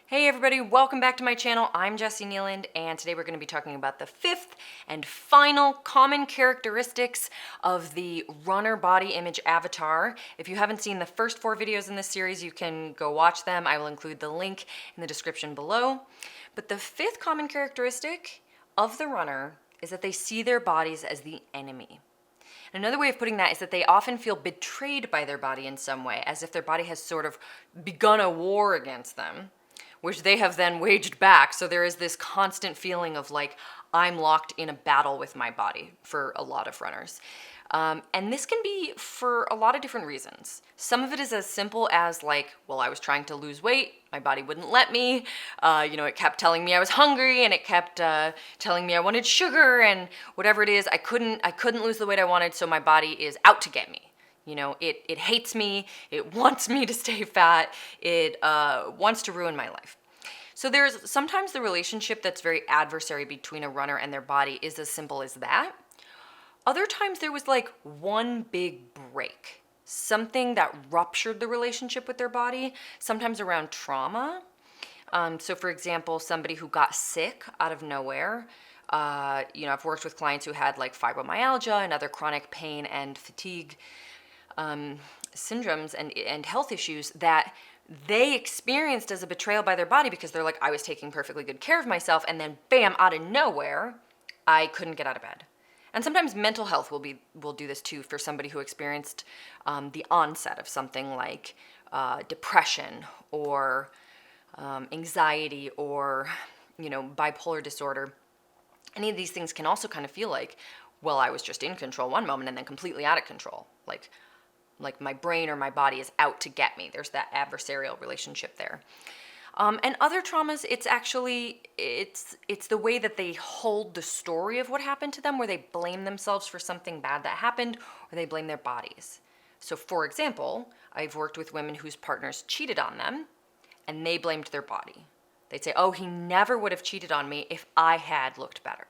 Hey everybody, welcome back to my channel. I'm Jessie Nealand, and today we're going to be talking about the fifth and final common characteristics of the runner body image avatar. If you haven't seen the first 4 videos in this series, you can go watch them. I will include the link in the description below. But the fifth common characteristic of the runner is that they see their bodies as the enemy. Another way of putting that is that they often feel betrayed by their body in some way, as if their body has sort of begun a war against them, which they have then waged back. So there is this constant feeling of like, I'm locked in a battle with my body for a lot of runners. And this can be for a lot of different reasons. Some of it is as simple as like, well, I was trying to lose weight, my body wouldn't let me. It kept telling me I was hungry, and it kept telling me I wanted sugar, and whatever it is, I couldn't lose the weight I wanted, so my body is out to get me. It hates me, it wants me to stay fat, it wants to ruin my life. So there's sometimes the relationship that's very adversary between a runner and their body is as simple as that. Other times there was like one big break, something that ruptured the relationship with their body, sometimes around trauma. So for example, somebody who got sick out of nowhere. I've worked with clients who had like fibromyalgia and other chronic pain and fatigue syndromes and health issues that they experienced as a betrayal by their body, because they're like, I was taking perfectly good care of myself, and then bam, out of nowhere, I couldn't get out of bed. And sometimes mental health will do this too, for somebody who experienced the onset of something like depression or anxiety or bipolar disorder. Any of these things can also kind of feel like, well, I was just in control one moment and then completely out of control. Like my brain or my body is out to get me. There's that adversarial relationship there. And other traumas, it's the way that they hold the story of what happened to them, where they blame themselves for something bad that happened, or they blame their bodies. So for example, I've worked with women whose partners cheated on them, and they blamed their body. They'd say, oh, he never would have cheated on me if I had looked better.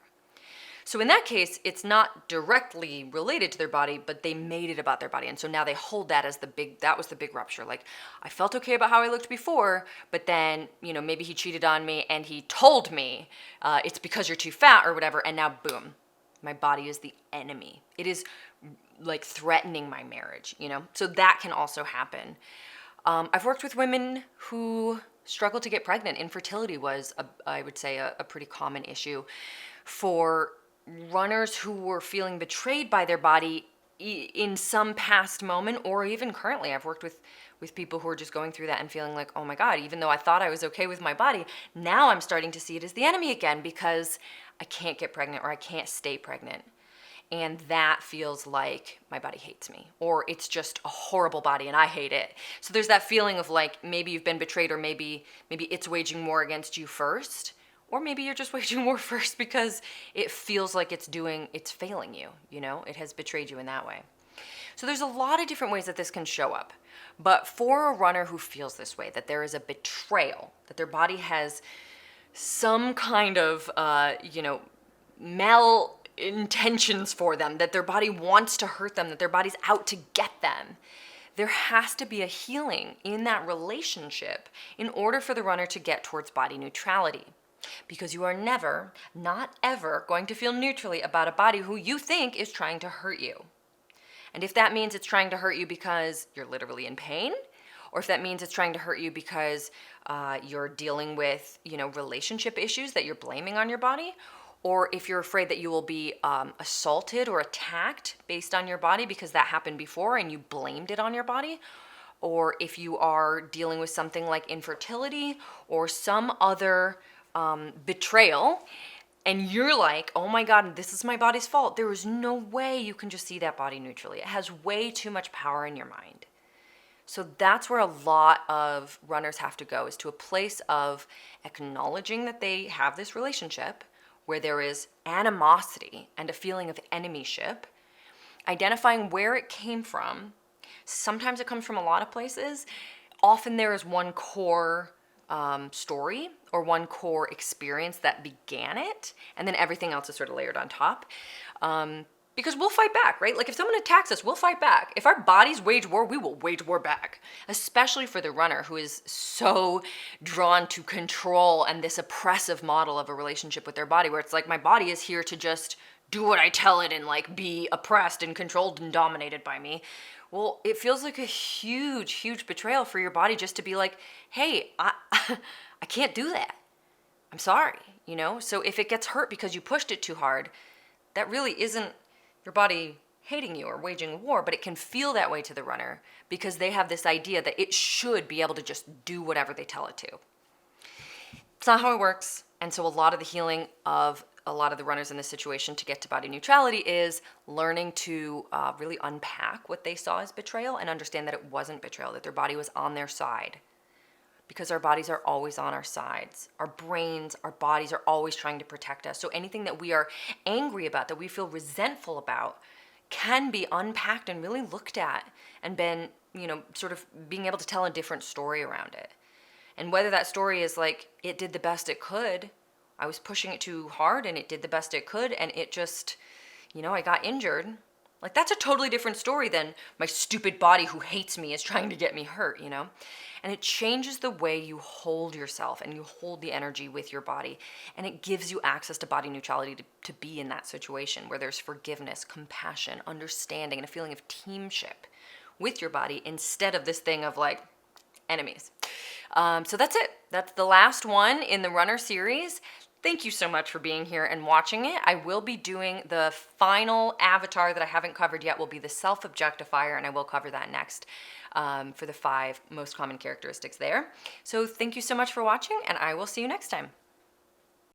So in that case, it's not directly related to their body, but they made it about their body. And so now they hold that as that was the big rupture. Like, I felt okay about how I looked before, but then, maybe he cheated on me and he told me it's because you're too fat or whatever. And now, boom, my body is the enemy. It is like threatening my marriage, So that can also happen. I've worked with women who struggle to get pregnant. Infertility was, I would say, a pretty common issue for runners who were feeling betrayed by their body in some past moment, or even currently. I've worked with people who are just going through that and feeling like, oh my God, even though I thought I was okay with my body, now I'm starting to see it as the enemy again, because I can't get pregnant or I can't stay pregnant. And that feels like my body hates me, or it's just a horrible body and I hate it. So there's that feeling of like, maybe you've been betrayed, or maybe it's waging war against you first. Or maybe you're just waging war first because it feels like it's failing you, It has betrayed you in that way. So there's a lot of different ways that this can show up. But for a runner who feels this way, that there is a betrayal, that their body has some kind of, malintentions for them, that their body wants to hurt them, that their body's out to get them, there has to be a healing in that relationship in order for the runner to get towards body neutrality. Because you are never, not ever, going to feel neutrally about a body who you think is trying to hurt you. And if that means it's trying to hurt you because you're literally in pain, or if that means it's trying to hurt you because you're dealing with, relationship issues that you're blaming on your body, or if you're afraid that you will be assaulted or attacked based on your body because that happened before and you blamed it on your body, or if you are dealing with something like infertility or some other betrayal, and you're like, oh my God, this is my body's fault. There is no way you can just see that body neutrally. It has way too much power in your mind. So that's where a lot of runners have to go, is to a place of acknowledging that they have this relationship where there is animosity and a feeling of enemyship, identifying where it came from. Sometimes it comes from a lot of places. Often there is one core story or one core experience that began it, and then everything else is sort of layered on top. Because we'll fight back, right? Like if someone attacks us, we'll fight back. If our bodies wage war, we will wage war back. Especially for the runner who is so drawn to control and this oppressive model of a relationship with their body, where it's like, my body is here to just do what I tell it and like be oppressed and controlled and dominated by me. Well, it feels like a huge, huge betrayal for your body just to be like, hey, I can't do that. I'm sorry, So if it gets hurt because you pushed it too hard, that really isn't your body hating you or waging war, but it can feel that way to the runner because they have this idea that it should be able to just do whatever they tell it to. It's not how it works. And so a lot of the healing of a lot of the runners in this situation to get to body neutrality is learning to really unpack what they saw as betrayal and understand that it wasn't betrayal, that their body was on their side. Because our bodies are always on our sides. Our brains, our bodies are always trying to protect us. So anything that we are angry about, that we feel resentful about, can be unpacked and really looked at and been, sort of being able to tell a different story around it. And whether that story is like, it did the best it could, I was pushing it too hard and it did the best it could and it just, I got injured. Like that's a totally different story than my stupid body who hates me is trying to get me hurt, And it changes the way you hold yourself and you hold the energy with your body. And it gives you access to body neutrality to be in that situation where there's forgiveness, compassion, understanding, and a feeling of teamship with your body instead of this thing of like enemies. So that's it. That's the last one in the runner series. Thank you so much for being here and watching it. I will be doing the final avatar that I haven't covered yet will be the self-objectifier, and I will cover that next for the 5 most common characteristics there. So thank you so much for watching, and I will see you next time.